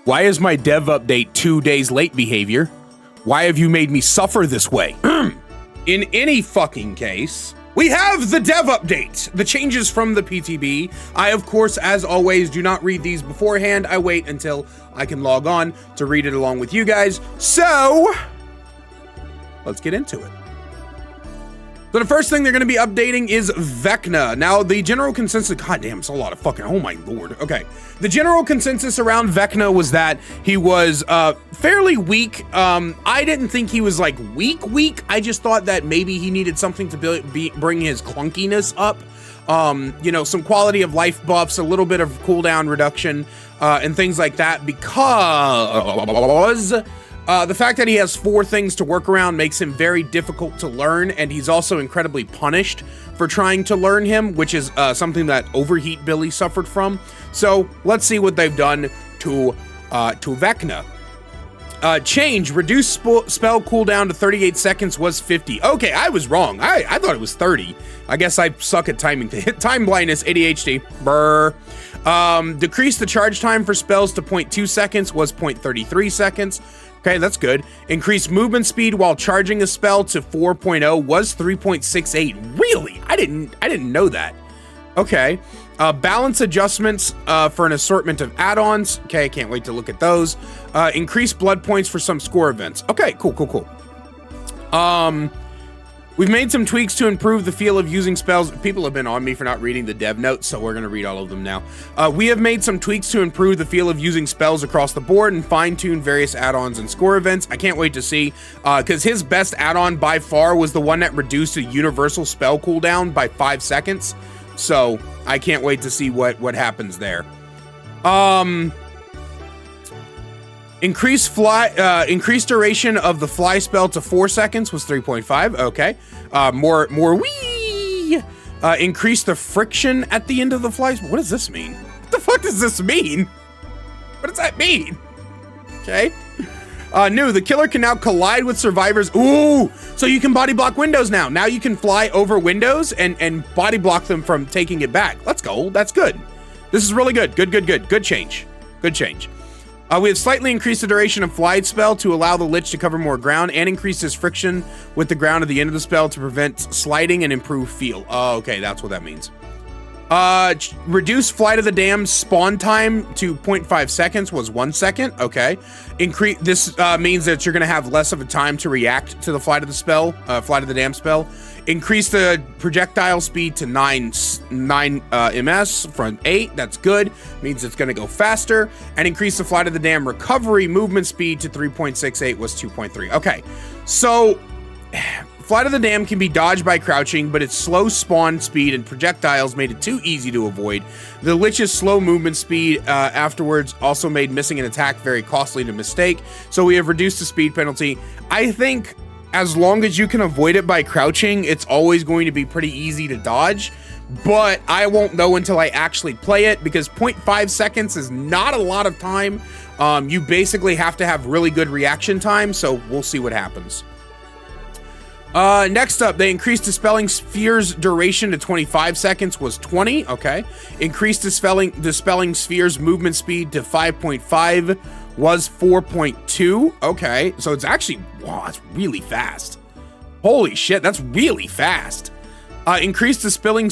Why is my dev update 2 days late behavior? Why have you made me suffer this way? In any fucking case, we have the dev update, the changes from the PTB. I, of course, as always, do not read these beforehand. I wait until I can log on to read it along with you guys. So, let's get into it. So the first thing they're going to be updating is VECNA. Now, the general consensus, goddamn, it's a lot of fucking, oh my lord. Okay. The general consensus around VECNA was that he was fairly weak. I didn't think he was like weak. I just thought that maybe he needed something to bring his clunkiness up. You know, some quality of life buffs, a little bit of cooldown reduction, and things like that, because the fact that he has 4 things to work around makes him very difficult to learn, and he's also incredibly punished for trying to learn him, which is something that Overheat Billy suffered from. So let's see what they've done to VECNA. Change, reduce spell cooldown to 38 seconds was 50. Okay, I was wrong. I thought it was 30. I guess I suck at timing. Time blindness, ADHD. Brr. Decrease the charge time for spells to 0.2 seconds was 0.33 seconds. Okay, that's good. Increase movement speed while charging a spell to 4.0 was 3.68. Really? I didn't know that. Okay. Balance adjustments for an assortment of add-ons. Okay, I can't wait to look at those. Increase blood points for some score events. Okay, cool. We've made some tweaks to improve the feel of using spells. People have been on me for not reading the dev notes, so we're going to read all of them now. We have made some tweaks to improve the feel of using spells across the board and fine-tune various add-ons and score events. I can't wait to see, because his best add-on by far was the one that reduced a universal spell cooldown by 5 seconds. So I can't wait to see what happens there. Increase duration of the fly spell to 4 seconds was 3.5. Okay. More wee. Increase the friction at the end of the fly. What does this mean? What the fuck does this mean? What does that mean? Okay. New, the killer can now collide with survivors. Ooh, so you can body block windows now. Now you can fly over windows and body block them from taking it back. Let's go. That's good. This is really good. Good change. We have slightly increased the duration of Flight spell to allow the Lich to cover more ground and increase his friction with the ground at the end of the spell to prevent sliding and improve feel. Oh, okay, that's what that means. Reduce Flight of the Damned spawn time to 0.5 seconds was 1 second. Okay. This means that you're going to have less of a time to react to the Flight of the Damned spell. Increase the projectile speed to 9 ms from 8. That's good. Means it's going to go faster. And increase the Flight of the Damned recovery movement speed to 3.68 was 2.3. Okay. So Flight of the Damned can be dodged by crouching, but its slow spawn speed and projectiles made it too easy to avoid. The Lich's slow movement speed afterwards also made missing an attack very costly to mistake, so we have reduced the speed penalty. I think as long as you can avoid it by crouching, it's always going to be pretty easy to dodge, but I won't know until I actually play it, because 0.5 seconds is not a lot of time. You basically have to have really good reaction time, so we'll see what happens. Next up, they increased Dispelling Sphere's duration to 25 seconds was 20. Okay. Increased Dispelling Sphere's movement speed to 5.5 was 4.2. Okay. So it's actually, wow, that's really fast. Holy shit, that's really fast. Increased Dispelling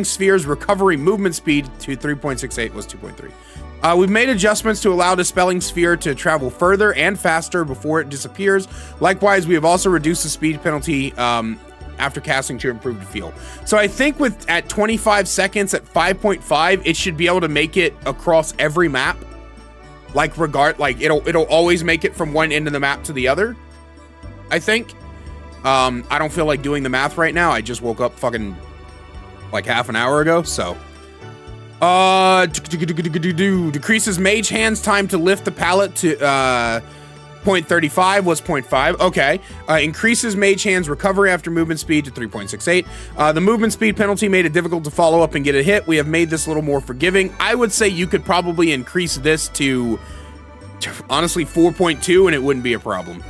Sphere's recovery movement speed to 3.68 was 2.3. We've made adjustments to allow Dispelling Sphere to travel further and faster before it disappears. Likewise, we have also reduced the speed penalty after casting to improve the feel. So I think at 25 seconds at 5.5, it should be able to make it across every map. It'll always make it from one end of the map to the other, I think. I don't feel like doing the math right now. I just woke up fucking like half an hour ago, so. Decreases Mage Hand's time to lift the pallet to 0.35 was 0.5. Okay. Increases Mage Hand's recovery after movement speed to 3.68. The movement speed penalty made it difficult to follow up and get a hit. We have made this a little more forgiving. I would say you could probably increase this to honestly 4.2 and it wouldn't be a problem.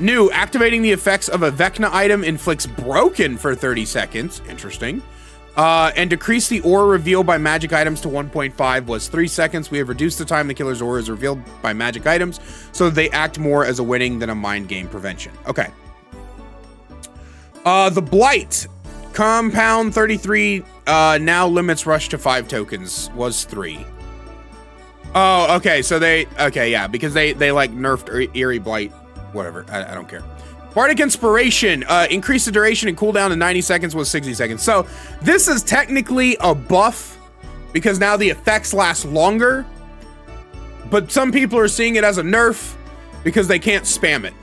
New, activating the effects of a VECNA item inflicts broken for 30 seconds. Interesting. And decrease the aura reveal by magic items to 1.5 was 3 seconds. We have reduced the time the killer's aura is revealed by magic items so that they act more as a winning than a mind game prevention. Okay. The Blight. Compound 33 now limits rush to 5 tokens. Was 3. Oh, okay. So yeah, because they like nerfed Eerie Blight. Whatever. I don't care. Bardic Inspiration, increase the duration and cooldown to 90 seconds was 60 seconds. So this is technically a buff because now the effects last longer, but some people are seeing it as a nerf because they can't spam it.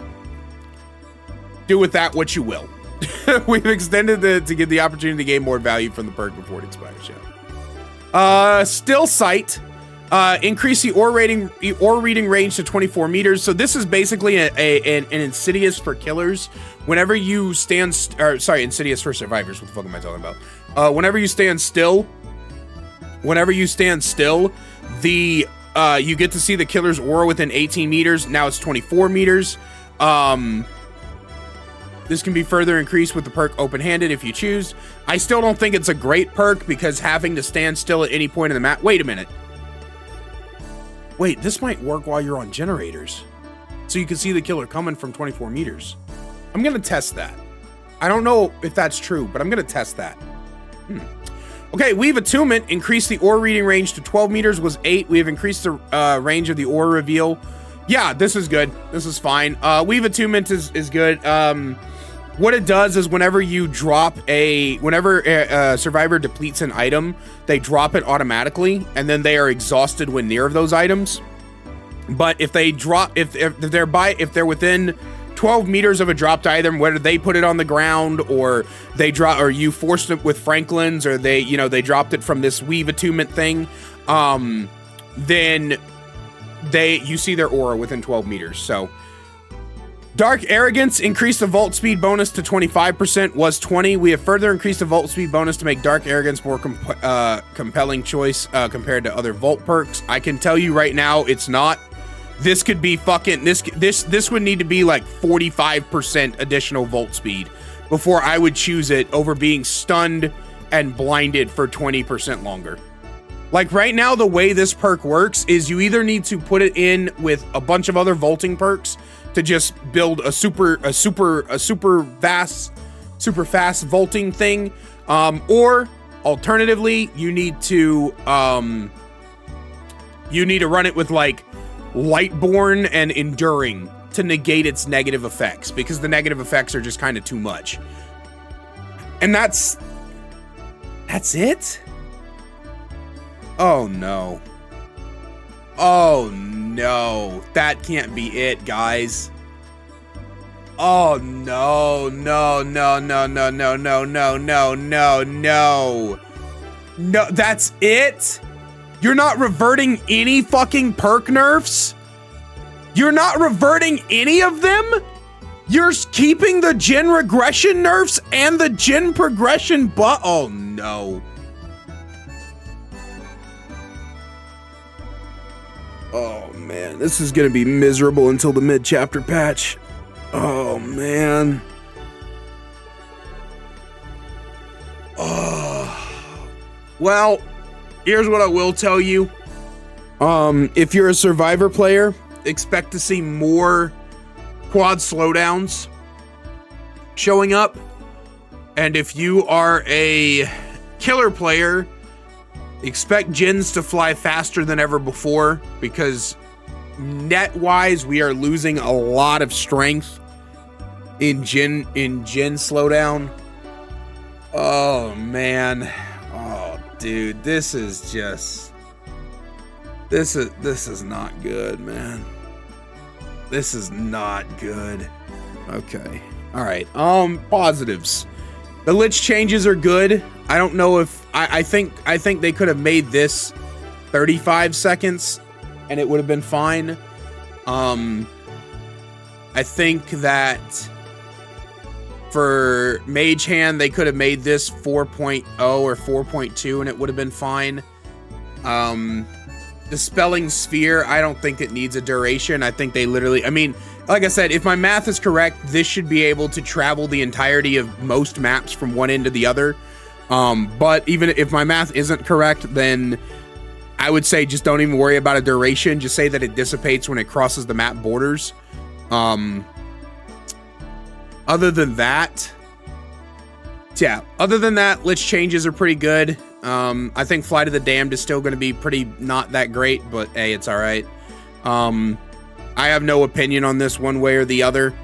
Do with that what you will. We've extended it to give the opportunity to gain more value from the perk before it expires. Yeah. Still Sight. Increase the aura reading range to 24 meters. So this is basically an Insidious for killers. Whenever you Insidious for survivors. What the fuck am I talking about? Whenever you stand still, the you get to see the killer's aura within 18 meters. Now it's 24 meters. This can be further increased with the perk open-handed if you choose. I still don't think it's a great perk because having to stand still at any point in the map. Wait a minute. Wait, this might work while you're on generators. So you can see the killer coming from 24 meters. I'm gonna test that. I don't know if that's true, but I'm gonna test that. Okay, Weave Attunement. Increased the aura reading range to 12 meters was 8. We have increased the range of the aura reveal. Yeah, this is good. This is fine. Weave Attunement is good. What it does is whenever you drop whenever a survivor depletes an item, they drop it automatically, and then they are exhausted when near of those items. But if they drop, if they're within 12 meters of a dropped item, whether they put it on the ground or they drop, or you forced it with Franklin's, or they dropped it from this Weave Attunement thing, then you see their aura within 12 meters. So. Dark Arrogance, increased the vault speed bonus to 25%, was 20. We have further increased the vault speed bonus to make Dark Arrogance more compelling choice compared to other vault perks. I can tell you right now, it's not. This could be fucking, this would need to be like 45% additional vault speed before I would choose it over being stunned and blinded for 20% longer. Like right now, the way this perk works is you either need to put it in with a bunch of other vaulting perks to just build a super fast vaulting thing, or alternatively, you need to run it with like Lightborn and Enduring to negate its negative effects, because the negative effects are just kind of too much. And that's it? Oh no. Oh no, that can't be it, guys. Oh no, no, no, no, no, no, no, no, no, no, no. No, that's it? You're not reverting any fucking perk nerfs? You're not reverting any of them? You're keeping the gen regression nerfs and the gen progression oh no. Oh man, this is gonna be miserable until the mid-chapter patch. Oh man. Oh. Well, here's what I will tell you. If you're a survivor player, expect to see more quad slowdowns showing up. And if you are a killer player, expect gens to fly faster than ever before, because net-wise, we are losing a lot of strength in gen slowdown. Oh man. Oh dude, this is not good, man. This is not good. Okay. All right. Positives. The Lich changes are good. I don't know if I think they could have made this 35 seconds and it would have been fine. I think that for Mage Hand they could have made this 4.0 or 4.2 and it would have been fine. Dispelling Sphere, I don't think it needs a duration. I think they literally, I mean, like I said, if my math is correct, this should be able to travel the entirety of most maps from one end to the other. But even if my math isn't correct, then I would say just don't even worry about a duration. Just say that it dissipates when it crosses the map borders. Other than that, yeah, Lich changes are pretty good. I think Flight of the Damned is still going to be pretty not that great, but hey, it's all right. I have no opinion on this one way or the other.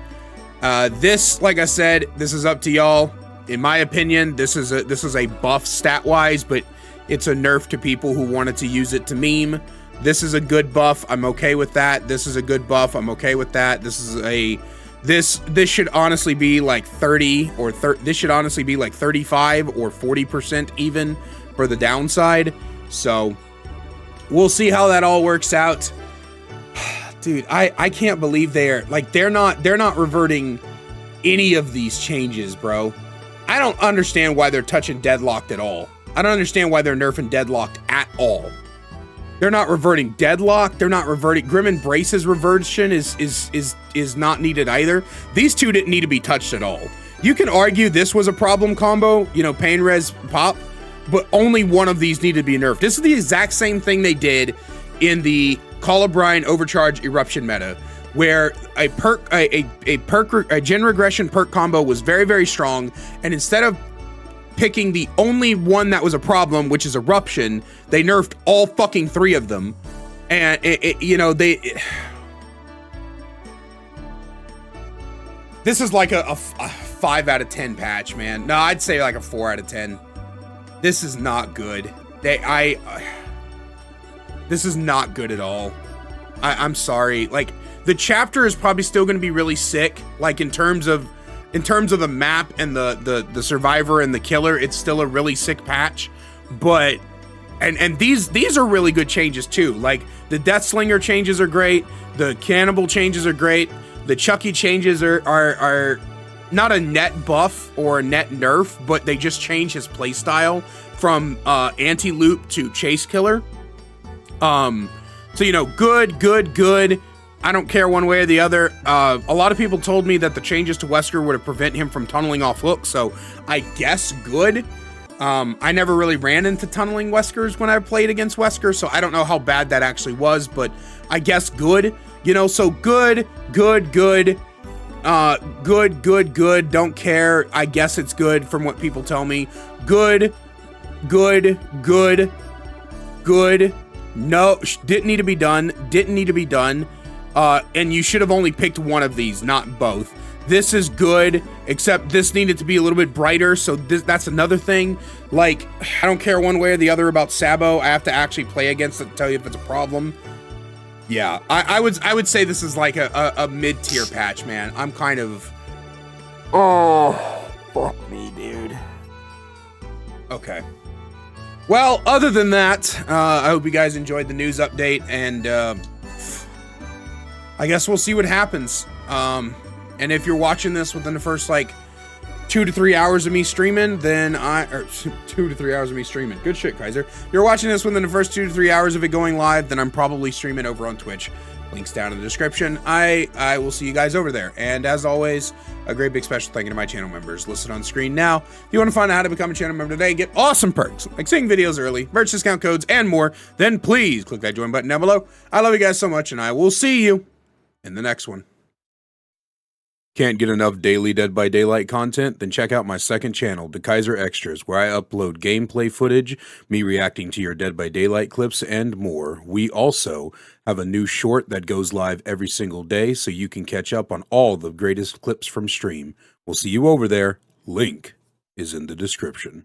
This, like I said, this is up to y'all. In my opinion, this is a buff stat-wise, but it's a nerf to people who wanted to use it to meme. This is a good buff. I'm okay with that. This is a good buff. I'm okay with that. This is a this should honestly be like 30 or this should honestly be like 35 or 40% even for the downside. So we'll see how that all works out. Dude, I can't believe they're not reverting any of these changes, bro. I don't understand why they're touching Deadlocked at all. I don't understand why they're nerfing Deadlocked at all. They're not reverting Deadlock. They're not reverting Grim Embrace's reversion is not needed either. These two didn't need to be touched at all. You can argue this was a problem combo, you know, Pain Res Pop, but only one of these needed to be nerfed. This is the exact same thing they did in the Call of Brine Overcharge Eruption meta, where a gen regression perk combo was very, very strong, and instead of picking the only one that was a problem, which is Eruption, they nerfed all fucking three of them. And this is like a 5 out of 10 patch, man. No, I'd say like a 4 out of 10. This is not good. This is not good at all. I'm sorry. Like, the chapter is probably still going to be really sick. Like, in terms of the map and the survivor and the killer, it's still a really sick patch. But and these are really good changes too. Like, the Deathslinger changes are great. The Cannibal changes are great. The Chucky changes are not a net buff or a net nerf, but they just change his playstyle from anti-loop to chase killer. So, you know, good. I don't care one way or the other. A lot of people told me that the changes to Wesker would have prevent him from tunneling off hook, so I guess good. I never really ran into tunneling Weskers when I played against Wesker, so I don't know how bad that actually was, but I guess good. You know, so good. Good. Don't care. I guess it's good from what people tell me. Good. No, didn't need to be done. And you should have only picked one of these, not both. This is good, except this needed to be a little bit brighter, so that's another thing. Like, I don't care one way or the other about Sabo. I have to actually play against it to tell you if it's a problem. Yeah, I would say this is like a mid-tier patch, man. I'm kind of... Oh, fuck me, dude. Okay. Well, other than that, I hope you guys enjoyed the news update, and I guess we'll see what happens. And if you're watching this within the first, like, 2 to 3 hours of me streaming, then 2 to 3 hours of me streaming. Good shit, Kaiser. If you're watching this within the first 2 to 3 hours of it going live, then I'm probably streaming over on Twitch. Links down in the description. I will see you guys over there. And as always, a great big special thank you to my channel members listed on screen now. If you want to find out how to become a channel member today, get awesome perks like seeing videos early, merch discount codes, and more, then please click that join button down below. I love you guys so much, and I will see you in the next one. Can't get enough daily Dead by Daylight content? Then check out my second channel, The Kaiser Extras, where I upload gameplay footage, me reacting to your Dead by Daylight clips, and more. We also have a new short that goes live every single day, so you can catch up on all the greatest clips from stream. We'll see you over there. Link is in the description.